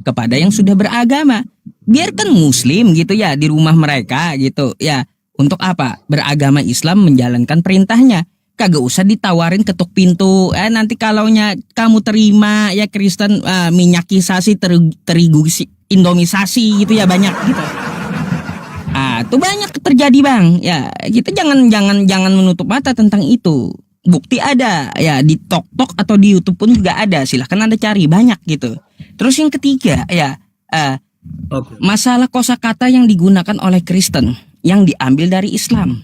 kepada yang sudah beragama. Biarkan muslim gitu ya di rumah mereka gitu ya. Untuk apa? Beragama Islam menjalankan perintahnya. Kagak usah ditawarin ketuk pintu. Nanti kalaunya kamu terima ya Kristen minyakisasi terigu indomisasi gitu ya banyak gitu. Itu banyak terjadi bang. Ya kita jangan menutup mata tentang itu. Bukti ada ya di TikTok atau di YouTube pun juga ada. Silahkan Anda cari banyak gitu. Terus yang ketiga ya masalah kosakata yang digunakan oleh Kristen yang diambil dari Islam.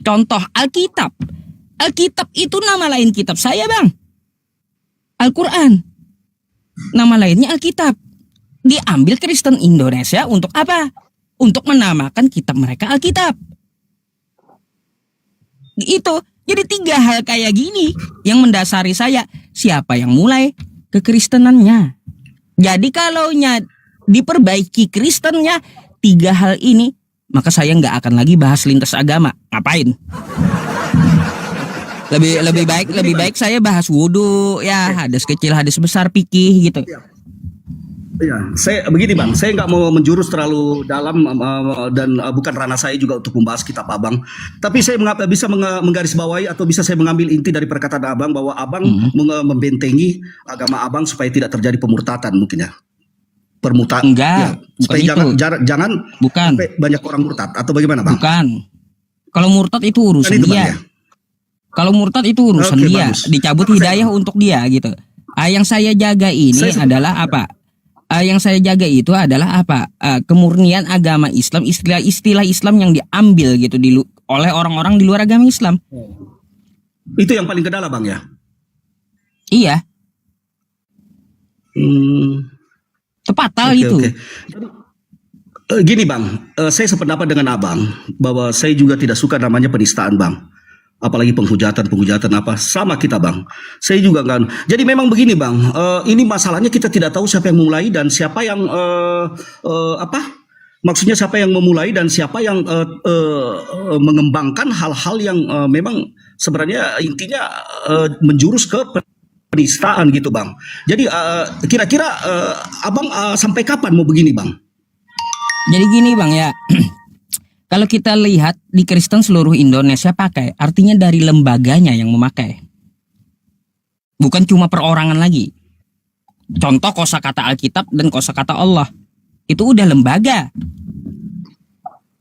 Contoh Alkitab. Alkitab itu nama lain kitab saya bang. Al-Quran. Nama lainnya Alkitab. Diambil Kristen Indonesia untuk apa? Untuk menamakan kitab mereka Alkitab. Itu. Jadi 3 hal kayak gini yang mendasari saya. Siapa yang mulai kekristenannya. Jadi kalaunya diperbaiki Kristennya 3 hal ini, maka saya nggak akan lagi bahas lintas agama. Ngapain? Lebih baik saya bahas wudhu ya, hadas kecil, hadas besar, fikih gitu. Iya, saya begini bang, saya nggak mau menjurus terlalu dalam dan bukan ranah saya juga untuk membahas kitab abang. Tapi saya bisa menggarisbawahi atau bisa saya mengambil inti dari perkataan abang bahwa abang membentengi agama abang supaya tidak terjadi pemurtatan mungkin ya. Enggak, ya, supaya jangan sampai banyak orang murtad atau bagaimana bang? Bukan. Kalau murtad itu urusan dia. Bang, ya? Kalau murtad itu urusan dia, bagus. Dicabut hidayah untuk dia gitu. Yang saya jaga ini adalah apa? Yang saya jaga itu adalah apa? Kemurnian agama Islam, istilah Islam yang diambil gitu oleh orang-orang di luar agama Islam. Itu yang paling kendala bang ya? Iya. Tepat itu. Okay. Gini bang, saya sependapat dengan abang bahwa saya juga tidak suka namanya penistaan bang. Apalagi penghujatan apa sama kita bang. Saya juga kan. Jadi memang begini bang. Ini masalahnya kita tidak tahu siapa yang memulai dan siapa yang maksudnya siapa yang memulai dan siapa yang mengembangkan hal-hal yang memang sebenarnya intinya menjurus ke penistaan gitu bang. Jadi kira-kira abang sampai kapan mau begini bang? Jadi gini bang ya. Kalau kita lihat di Kristen seluruh Indonesia pakai, artinya dari lembaganya yang memakai. Bukan cuma perorangan lagi. Contoh kosakata Alkitab dan kosakata Allah. Itu udah lembaga.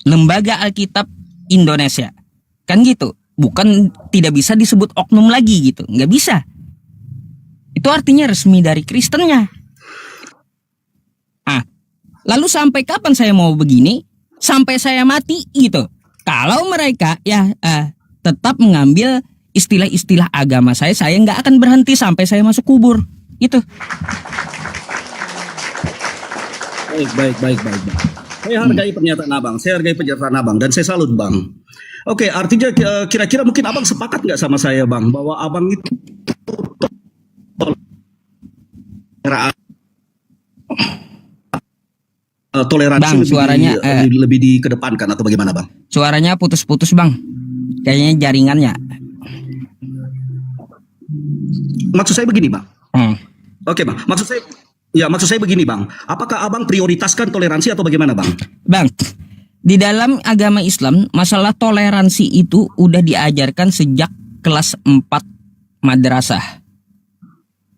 Lembaga Alkitab Indonesia. Kan gitu. Bukan tidak bisa disebut oknum lagi gitu. Nggak bisa. Itu artinya resmi dari Kristennya. Lalu sampai kapan saya mau begini? Sampai saya mati gitu. Kalau mereka ya tetap mengambil istilah-istilah agama saya nggak akan berhenti sampai saya masuk kubur. Itu. Baik. Saya hargai pernyataan abang, dan saya salut bang. Oke, artinya kira-kira mungkin abang sepakat nggak sama saya bang bahwa abang itu toleransi bang, suaranya lebih dikedepankan atau bagaimana bang? Suaranya putus-putus bang, kayaknya jaringannya. Maksud saya begini bang. Oke bang, maksud saya begini bang. Apakah abang prioritaskan toleransi atau bagaimana bang? Bang, di dalam agama Islam masalah toleransi itu udah diajarkan sejak kelas 4 madrasah.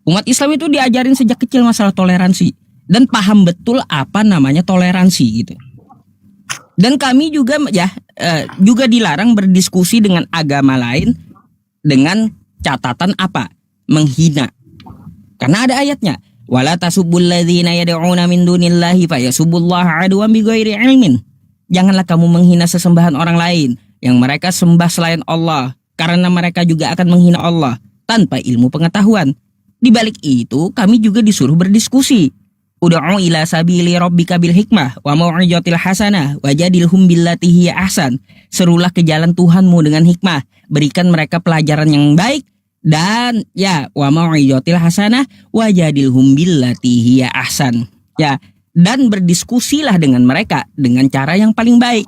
Umat Islam itu diajarin sejak kecil masalah toleransi. Dan paham betul apa namanya toleransi gitu. Dan kami juga juga dilarang berdiskusi dengan agama lain dengan catatan apa? Menghina. Karena ada ayatnya, wala tasubbul ladzina yad'una min dunillahi fayasubbullaha adwan bighairi ilmin. Janganlah kamu menghina sesembahan orang lain yang mereka sembah selain Allah, karena mereka juga akan menghina Allah tanpa ilmu pengetahuan. Di balik itu kami juga disuruh berdiskusi. Ud'u ila sabili rabbika bil hikmah wa mau'izatil hasanah wajadilhum billati hiya ahsan. Serulah ke jalan Tuhanmu dengan hikmah, berikan mereka pelajaran yang baik, dan ya wa mau'izatil hasanah wajadilhum billati hiya ahsan. Ya, dan berdiskusilah dengan mereka dengan cara yang paling baik.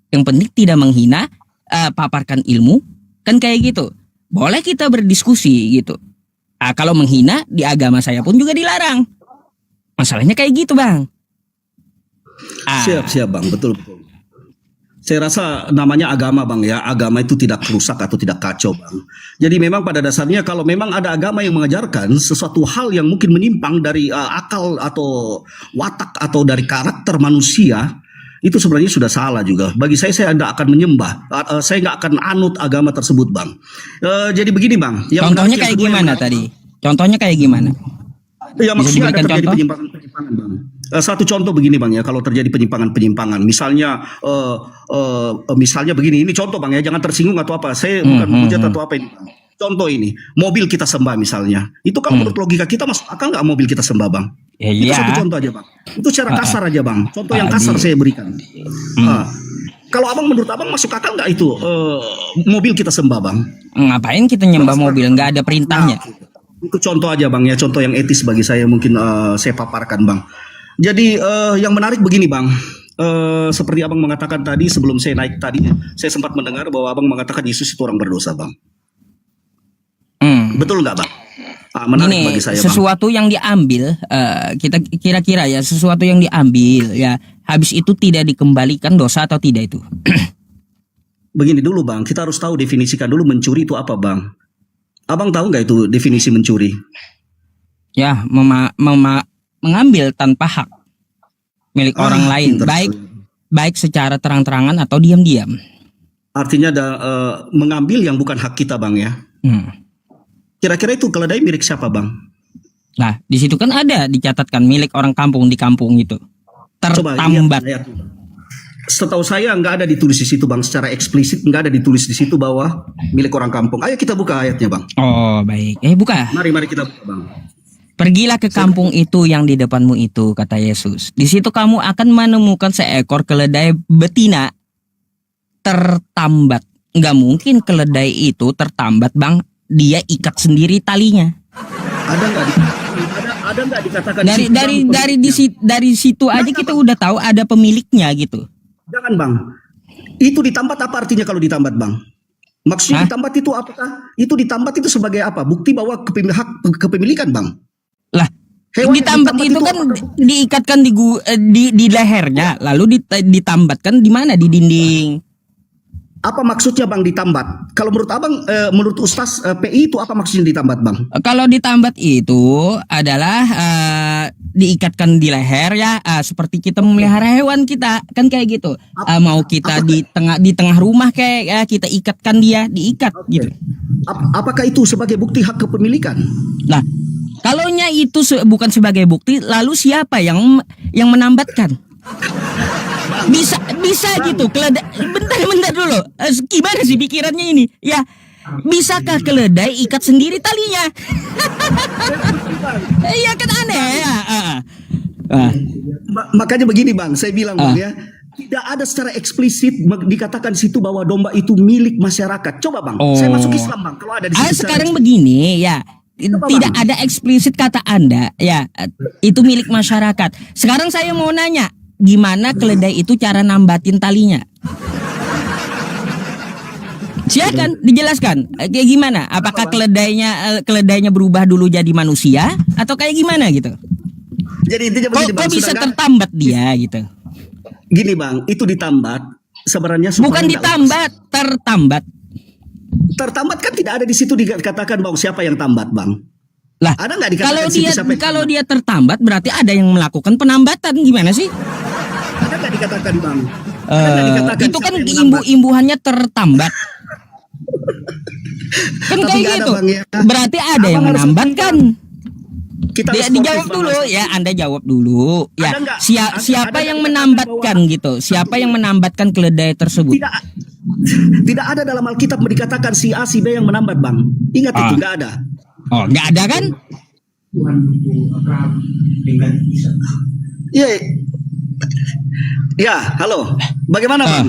Yang penting tidak menghina, paparkan ilmu, kan kayak gitu. Boleh kita berdiskusi gitu. Kalau menghina di agama saya pun juga dilarang. Masalahnya kayak gitu bang. Siap, siap bang, betul, betul. Saya rasa namanya agama bang ya, agama itu tidak rusak atau tidak kacau bang. Jadi memang pada dasarnya kalau memang ada agama yang mengajarkan sesuatu hal yang mungkin menyimpang dari akal atau watak atau dari karakter manusia, itu sebenarnya sudah salah juga. Bagi saya tidak akan menyembah, saya nggak akan anut agama tersebut bang. Jadi begini bang. Contohnya kayak gimana tadi? Contohnya kayak gimana? Ya maksudnya ada terjadi contoh? penyimpangan-penyimpangan bang. Satu contoh begini bang ya, kalau terjadi penyimpangan-penyimpangan, misalnya begini, ini contoh bang ya, jangan tersinggung atau apa, saya bukan menghujat atau apa ini. Bang. Contoh ini, mobil kita sembah misalnya, itu kalau menurut logika kita masuk akal nggak mobil kita sembah bang? Itu satu contoh aja bang. Itu secara kasar aja bang. Contoh yang kasar saya berikan. Kalau abang menurut abang masuk akal nggak itu mobil kita sembah bang? Ngapain kita nyembah mobil? Nggak ada perintahnya. Itu contoh aja bang ya, contoh yang etis bagi saya mungkin saya paparkan bang. Jadi yang menarik begini bang, seperti abang mengatakan tadi sebelum saya naik tadi, saya sempat mendengar bahwa abang mengatakan Yesus itu orang berdosa bang. Betul nggak bang? Menarik Ini bagi saya sesuatu bang. yang diambil, kita kira-kira ya sesuatu yang diambil ya, habis itu tidak dikembalikan dosa atau tidak itu? Begini dulu bang, kita harus tahu definisikan dulu mencuri itu apa bang. Abang tahu nggak itu definisi mencuri? Ya, mengambil tanpa hak milik orang lain, baik secara terang-terangan atau diam-diam. Artinya ada mengambil yang bukan hak kita bang ya. Kira-kira itu keledai milik siapa bang? Nah, di situ kan ada dicatatkan milik orang kampung di kampung itu. Tertambat. Setahu saya nggak ada ditulis di situ bang, secara eksplisit nggak ada ditulis di situ bahwa milik orang kampung. Ayo kita buka ayatnya bang. Oh baik, buka. Mari kita buka bang. Pergilah ke kampung itu yang di depanmu itu, kata Yesus. Di situ kamu akan menemukan seekor keledai betina tertambat. Nggak mungkin keledai itu tertambat bang, dia ikat sendiri talinya. Ada nggak dikatakan dari situ aja kita udah tahu ada pemiliknya gitu. Jangan bang, itu ditambat apa artinya kalau ditambat bang? Maksudnya ditambat itu apakah? Itu ditambat itu sebagai apa? Bukti bahwa hak kepemilikan bang? Lah, ditambat itu kan diikatkan di lehernya, lalu ditambatkan di mana? Di dinding. Apa maksudnya bang ditambat? Kalau menurut abang, menurut Ustaz PI itu apa maksudnya ditambat bang? Kalau ditambat itu adalah diikatkan di leher ya, seperti kita memelihara hewan kita kan kayak gitu. Mau kita di tengah rumah kayak ya, kita ikatkan dia, diikat gitu. Apakah itu sebagai bukti hak kepemilikan? Nah, kalaunya itu bukan sebagai bukti, lalu siapa yang menambatkan? Bisa gitu keledai. Bentar dulu. Gimana sih pikirannya ini? Ya, bisakah keledai ikat sendiri talinya? Iya kan aneh ya. Makanya begini bang, saya bilang bang ya, tidak ada secara eksplisit dikatakan situ bahwa domba itu milik masyarakat. Coba bang, saya masuk Islam bang. Kalau ada di situ sekarang begini ya. Tidak ada eksplisit kata Anda ya, itu milik masyarakat. Sekarang saya mau nanya, gimana keledai itu cara nambatin talinya? Silakan dijelaskan. Kayak gimana? Apakah keledainya berubah dulu jadi manusia atau kayak gimana gitu? Jadi intinya begini bang. Kok bisa tertambat dia gitu? Gini bang, itu ditambat sebenarnya bukan ditambat, tertambat. Tertambat kan tidak ada di situ dikatakan bang siapa yang tambat bang. Lah, ada nggak dikatakan kalau dia tertambat berarti ada yang melakukan penambatan, gimana sih? Ada nggak dikatakan bang? Itu kan imbuhannya tertambat. Kan kayak gitu. Ya. Berarti ada yang menambatkan. Dijawab dulu ya, Anda jawab dulu. Ya, siapa yang menambatkan gitu? Siapa yang menambatkan keledai tersebut? Tidak ada dalam Alkitab dikatakan si A si B yang menambat bang. Ingat itu nggak ada. Oh, nggak ada kan? Iya. Ya, halo. Bagaimana bang?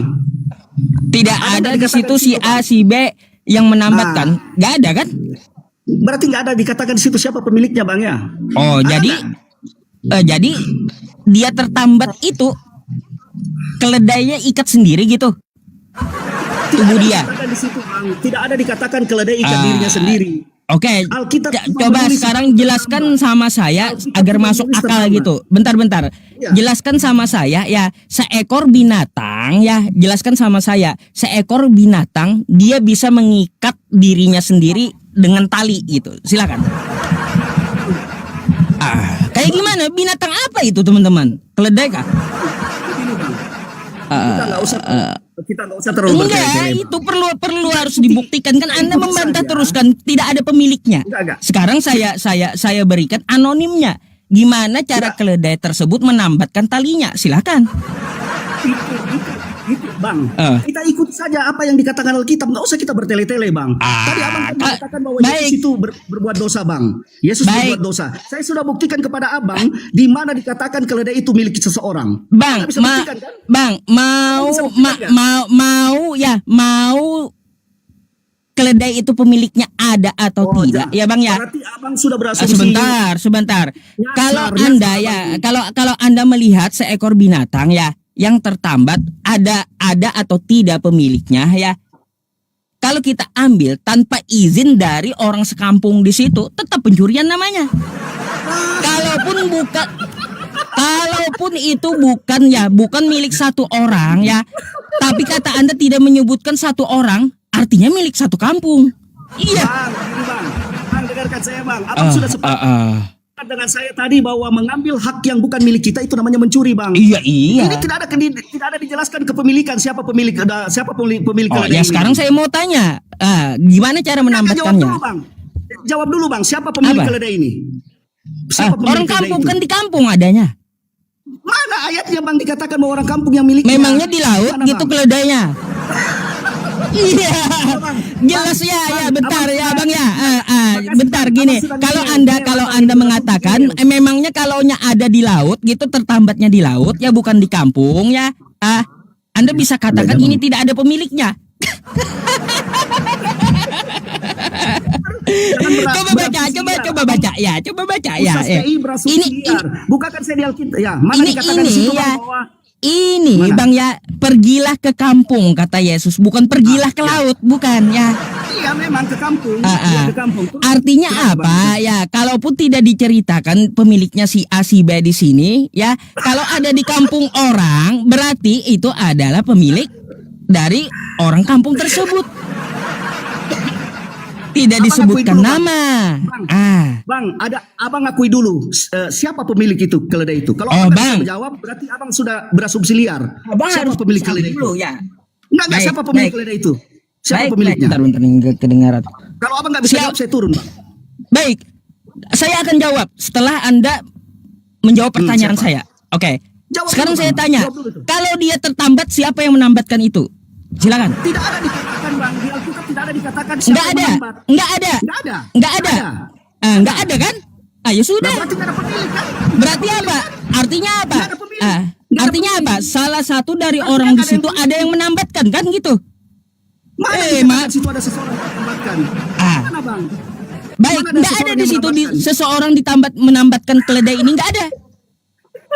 Tidak ada di situ si A si B yang menambatkan. Nggak ada kan? Berarti nggak ada dikatakan di situ siapa pemiliknya bang ya? Oh, jadi dia tertambat itu keledainya ikat sendiri gitu. Tubuh dia. Tidak ada dikatakan keledai ikat dirinya sendiri. Oke, Alkitab cuma coba menulis sekarang tentang jelaskan hamba. sama saya Alkitab agar cuma masuk menulis akal tentang hamba. gitu. Bentar-bentar. Iya. Jelaskan sama saya ya, seekor binatang ya, jelaskan sama saya. Seekor binatang dia bisa mengikat dirinya sendiri dengan tali gitu. Silakan. Kayak gimana? Binatang apa itu, teman-teman? Keledai kah? Begini, Bang. Kita nggak usah terlalu Enggak, bertele-tele. itu perlu harus dibuktikan kan. Anda Ikuti membantah saja. terus kan, tidak ada pemiliknya. Enggak. Sekarang saya berikan anonimnya. Gimana cara Enggak. keledai tersebut menambatkan talinya? Silakan. Itu, Bang. Eh. Kita ikuti saja apa yang dikatakan Alkitab. Nggak usah kita bertele-tele, Bang. Tadi Abang kan mengatakan bahwa baik. Yesus itu berbuat dosa, Bang. Yesus Baik. berbuat dosa. Saya sudah buktikan kepada Abang di mana dikatakan keledai itu milik seseorang. Bang, Anda bisa buktikan, kan? Bang, mau bisa buktikan, mau keledai itu pemiliknya ada atau Oh, tidak? Ya, Bang ya. Berarti Abang sudah berasumsi. Sebentar. Nyasar, Kalau nyasar, Anda Bang. ya, kalau Anda melihat seekor binatang ya yang tertambat ada atau tidak pemiliknya ya. Kalau kita ambil tanpa izin dari orang sekampung di situ, tetap pencurian namanya. Kalaupun itu bukan milik satu orang ya, tapi kata Anda tidak menyebutkan satu orang, artinya milik satu kampung. Iya. Bang, ini, Bang, dengarkan saya, Bang. Abang sudah sepakat dengan saya tadi bahwa mengambil hak yang bukan milik kita itu namanya mencuri, Bang. Iya. Ini tidak ada dijelaskan kepemilikan siapa pemilik pemilik Oh keledai ya, ini. sekarang saya mau tanya, gimana cara Jawab menambatkannya? dulu, Bang. Jawab dulu, Bang. Siapa pemilik Apa? keledai ini? Siapa pemilik Orang keledai kampung itu? kan di kampung adanya. Mana ayatnya, Bang, dikatakan bahwa orang kampung yang miliknya? Memangnya di laut Mana, gitu Bang? keledainya? Iya, Bang. jelas ya, bentar Abang ya, sudah- Bang ya. Makasih, Bentar Bang. gini, Abang sudah kalau ngeyel, Anda Bang. mengatakan Ngeyel. memangnya kalaunya ada di laut gitu, tertambatnya di laut ya, bukan di kampung ya. Anda bisa katakan Bang. ini tidak ada pemiliknya. Coba baca ya. Ustaz TI berasumsi liar. Bukakan saya di Alkitab. Ya, mana dikatakan di situ, Bang, bahwa Ini Mana? Bang ya, pergilah ke kampung kata Yesus, bukan pergilah ke laut, bukan ya. iya memang ke kampung, Ah. iya ke kampung. Artinya Kenapa, apa Bang? ya? Kalaupun tidak diceritakan pemiliknya si A si B di sini ya, kalau ada di kampung orang berarti itu adalah pemilik dari orang kampung tersebut. Tidak Abang disebutkan akui dulu, Bang. nama. Bang. Bang, abang akui dulu siapa pemilik itu keledai itu. Kalau Oh, abang Bang. bisa menjawab, berarti abang sudah berasumsi liar. Siapa pemilik keledai itu? ya. Enggak, Baik, siapa pemilik baik. keledai itu? Siapa Baik, pemiliknya? bentar nggak kedengaran. Kalau abang nggak bisa Siap. jawab, saya turun, Bang. Baik, saya akan jawab setelah Anda menjawab pertanyaan siapa? saya. Oke. Jawab Sekarang dulu, saya Bang. tanya, Jawab dulu tuh. kalau dia tertambat, siapa yang menambatkan itu? Silakan. Tidak ada dikatakan, Bang. Di Alkitab tidak ada dikatakan siapa Enggak ada. menambat. Enggak ada. Nggak ada. Enggak ada. Enggak ada kan? Ya Nah, sudah. berarti nggak ada pemilik kan? Berarti apa? Artinya apa? Nggak ada pemilik. Nggak ada Artinya apa? pemilik. Salah satu dari Artinya orang nggak di ada yang situ ada yang menambatkan kan gitu. Mana Eh, dikatakan situ ada seseorang yang menambatkan? Mana, Bang? Baik, Mana enggak ada seseorang di yang situ menambatkan? seseorang menambatkan keledai ini, enggak ada.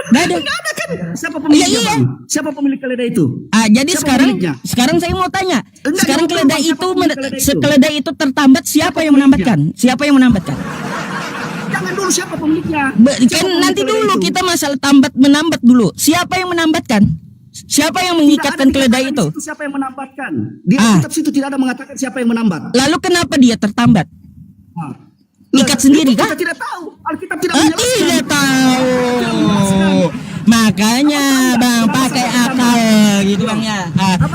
Enggak ada. Nggak ada kan? Siapa pemiliknya, Iya. Bang? Siapa pemilik keledai itu? Jadi Siapa sekarang pemiliknya? sekarang saya mau tanya. Enggak, Sekarang jawab dulu, keledai Bang. Siapa itu pemilik keledai itu? keledai itu tertambat, siapa yang menambatkan? Siapa yang menambatkan? Jangan dulu siapa pemiliknya. Kan Siapa pemilik nanti keledai dulu itu? kita masalah menambat dulu. Siapa yang menambatkan? Siapa yang Tidak mengikatkan ada keledai dikatakan itu? di situ siapa yang menambatkan? Di Ah. Alkitab situ tidak ada mengatakan siapa yang menambat. Lalu kenapa dia tertambat? Ah. Ikat Lah, sendiri itu kah? Kita tidak tahu. Alkitab tidak menjelaskan. Tidak tahu. Makanya Bang pakai akal gitu Bang ya.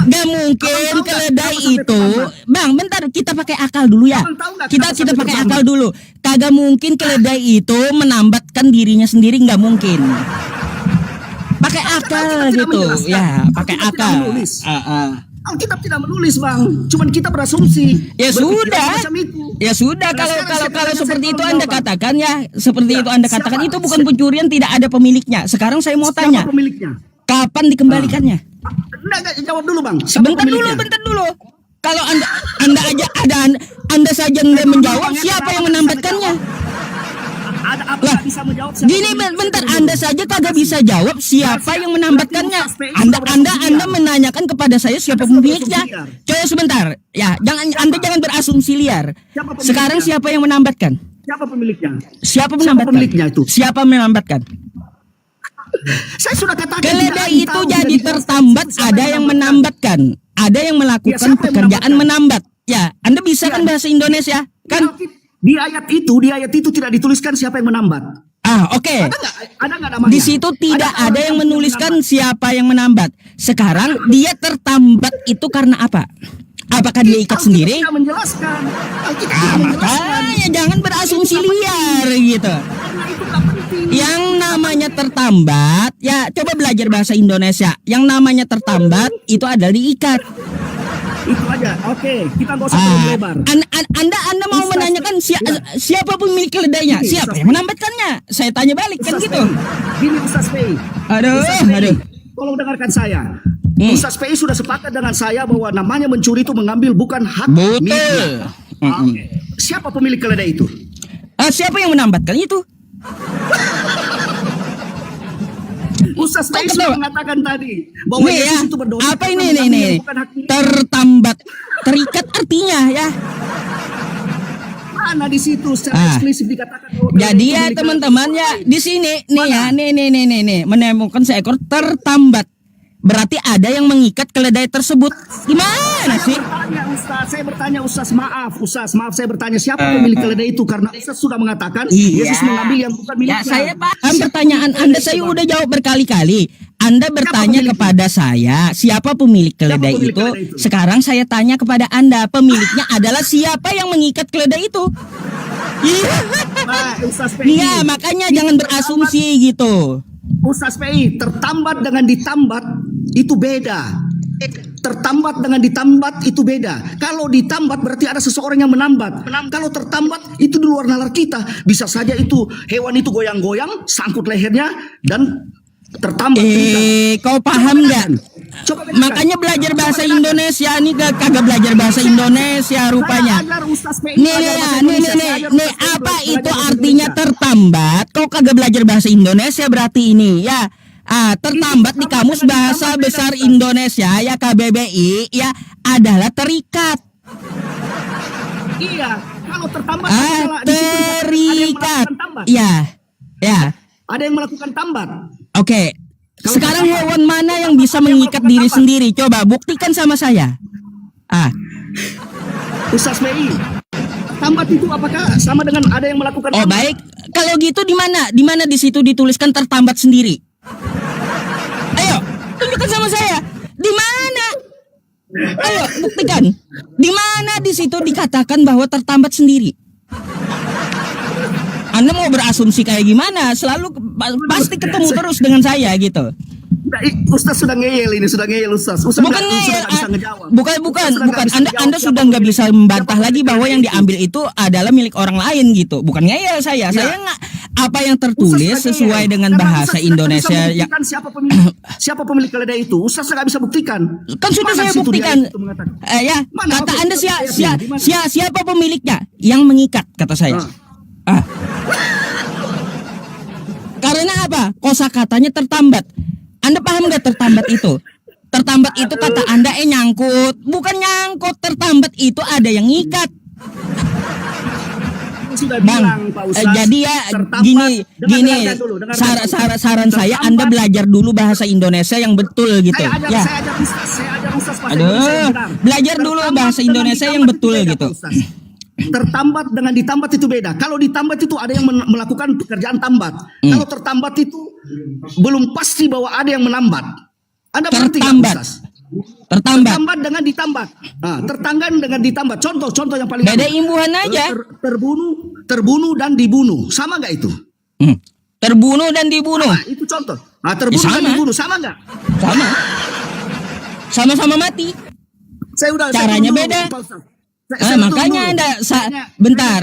Gak mungkin Abang tahu nggak keledai kenapa sampai itu, terlambat? Bang, bentar kita pakai akal dulu ya. Abang tahu nggak Kita kenapa kita sampai pakai terlambat? akal dulu. Kagak mungkin keledai itu menambatkan dirinya sendiri, nggak mungkin. Pakai akal Alkitab tidak gitu menjelaskan. ya, pakai Alkitab tidak akal. menulis. Ah. Alkitab tidak menulis, Bang. Cuman kita berasumsi. Ya Berpikiran sudah. macam itu. Ya sudah, Nah, kalau sekarang kalau saya kalau tanya, seperti saya itu tolong Anda jawab. katakan ya, seperti Ya, itu Anda katakan siapa? itu bukan pencurian, tidak ada pemiliknya. Sekarang saya mau tanya, Siapa pemiliknya? kapan dikembalikannya? Enggak, jawab dulu, Bang. Siapa pemiliknya? Bentar dulu. Kalau Anda aja Anda saja nggak menjawab, siapa yang menambatkannya? Ada apa Lah, nggak bisa menjawab? Siapa Gini pemilik bentar, klede Anda itu? saja kagak bisa jawab siapa yang menambatkannya. Berarti Ustaz PI sudah berasumsi Anda liar. menanyakan kepada saya siapa Anda sudah pemiliknya. berasumsi liar. Coba sebentar. Ya, Anda jangan berasumsi liar. Siapa pemiliknya? Sekarang siapa yang menambatkan? Siapa pemiliknya? Siapa menambatkan? pemiliknya itu? Siapa menambatkan? Saya sudah katakan Keledai tidak itu tahu, jadi tidak dijelaskan tertambat, siapa ada yang menambatkan, ada yang melakukan siapa yang pekerjaan menambatkan? menambat. Ya, Anda bisa kan Ya. bahasa Indonesia? Kan? Di ayat itu tidak dituliskan siapa yang menambat. Oke. Ada nggak namanya? Di situ tidak orang ada yang menuliskan menambat. siapa yang menambat. Sekarang dia tertambat itu karena apa? Apakah dia ikat Alkitab sendiri? tidak menjelaskan. Alkitab tidak menjelaskan. Makanya jangan berasumsi liar gitu. Karena itu nggak penting. Yang namanya tertambat, ya coba belajar bahasa Indonesia. Yang namanya tertambat itu adalah diikat. Itu aja. Oke, kita nggak usah terlalu lebar. Anda mau Ustaz, menanyakan ya. siapa pemilik keledainya? Ini, Siapa Ustaz. yang menambatkannya? Saya tanya balik kan Ustaz gitu. PI. Gini Ustaz PI. Aduh, Ustaz PI, aduh. tolong dengarkan saya. Ustaz PI sudah sepakat dengan saya bahwa namanya mencuri itu mengambil bukan hak Betul. miliknya. Oke. Siapa pemilik keledai itu? Siapa yang menambatkan itu? Ustaz PI Kok sudah ketawa? mengatakan tadi bahwa Nih ya, Yesus itu berdosa. apa karena ini mengambil nih? yang bukan hak miliknya. Tertambat, terikat artinya ya. Mana di situ secara Ah. eksplisit dikatakan bahwa Jadi keledai ya itu teman-teman milik ya orang lain. di sini nih ya, Mana? nih menemukan seekor tertambat. Berarti ada yang mengikat keledai tersebut. Gimana sih? Saya bertanya Ustaz, maaf saya bertanya siapa pemilik keledai itu karena Ustaz sudah mengatakan Iya. Yesus mengambil yang bukan miliknya. Ya saya paham Siapa pertanyaan pemilik Anda, keledai saya itu, Bang? udah jawab berkali-kali. Anda bertanya pemiliknya? kepada saya siapa pemilik keledai pemilik itu. keledai itu? Sekarang saya tanya kepada Anda, pemiliknya adalah siapa yang mengikat keledai itu? Iya. Nah, Ustaz PI. Iya, makanya jangan berasumsi gitu. Ustaz PI, tertambat dengan ditambat itu beda. Tertambat dengan ditambat itu beda. Kalau ditambat berarti ada seseorang yang menambat. Kalau tertambat itu di luar nalar kita. Bisa saja itu hewan itu goyang-goyang, sangkut lehernya dan tertambat. Kau paham nggak? Coba bedakan. Makanya belajar bahasa Coba bedakan. Indonesia nih kagak belajar bahasa Indonesia rupanya. Saya ajar Ustaz PI Nih, belajar bahasa Indonesia. Saya ajar nih, Ustaz PI apa belajar itu bahasa artinya Indonesia. tertambat? Kau kagak belajar bahasa Indonesia berarti ini ya. Tertambat di Kamus Bahasa Besar Indonesia ya KBBI ya adalah terikat. Iya, kalau tertambat adalah di situ dikatakan ada yang Terikat. melakukan tambat. Ya. Ya. Ada yang melakukan tambat. Oke. Kalau Sekarang tertambat, hewan mana yang tertambat bisa ada yang mengikat melakukan diri tambat. sendiri? Coba buktikan sama saya. Ustaz PI, tambat itu apakah sama dengan ada yang melakukan Oh tambat? baik, kalau gitu di mana? Di mana di situ dituliskan tertambat sendiri? Ayo, tunjukkan sama saya. Di mana? Ayo, buktikan. Di mana di situ dikatakan bahwa tertambat sendiri? Anda mau berasumsi kayak gimana? Selalu pasti ketemu terus dengan saya gitu. Nah, Ustaz sudah ngeyel ini, sudah ngeyel Ustaz. Ustaz Bukan sudah ngeyel, nggak bisa ngejawab. bukan. Ustaz sudah nggak bisa Anda ngejawab Anda siapa sudah nggak pemilik- bisa membantah siapa lagi pemilik bahwa yang keledai itu. diambil itu adalah milik orang lain gitu. Bukan ngeyel saya. Saya nggak apa yang Ustaz tertulis sudah sesuai ngeyel. dengan Karena bahasa Ustaz tidak Indonesia bisa yang membuktikan siapa pemilik keledai itu. Ustaz nggak bisa buktikan. kan sudah Mana saya di situ dia buktikan. itu mengatakan? Ya, Mana? kata Oke, Anda kita lihat di mana? siapa pemiliknya? Yang mengikat kata saya. Karena apa? Kosakatanya tertambat. Anda paham nggak tertambat itu? Tertambat itu kata Anda nyangkut, bukan nyangkut. Tertambat itu ada yang ngikat. Sudah Bang, bilang Pak Ustaz. jadi ya tertambat. gini, Dengarkan dulu, dengarkan dulu. saran saya Anda Tertambat. belajar dulu bahasa Indonesia yang betul gitu. Saya Ya. ajar Ustaz bahasa Aduh, Indonesia yang benar. belajar dulu Tertambat bahasa dengan Indonesia yang ditambat betul itu beda, gitu. Pak Ustaz. Tertambat dengan ditambat itu beda. Kalau ditambat itu ada yang melakukan pekerjaan tambat. Kalau tertambat itu belum pasti bahwa ada yang menambat. Anda berarti nggak, Tertambat. Ustaz? Tertambat. Tertambat dengan ditambat. Tertanggan dengan ditambat. Contoh yang paling Beda gampang. imbuhan aja. Terbunuh dan dibunuh. Sama nggak itu? Terbunuh dan dibunuh. Nah, itu contoh. Terbunuh dan sama. dibunuh. Sama nggak? Sama. Sama-sama mati. Saya Caranya tunggu dulu, beda. Pak Ustaz. Saya tunggu Makanya dulu. Anda bentar.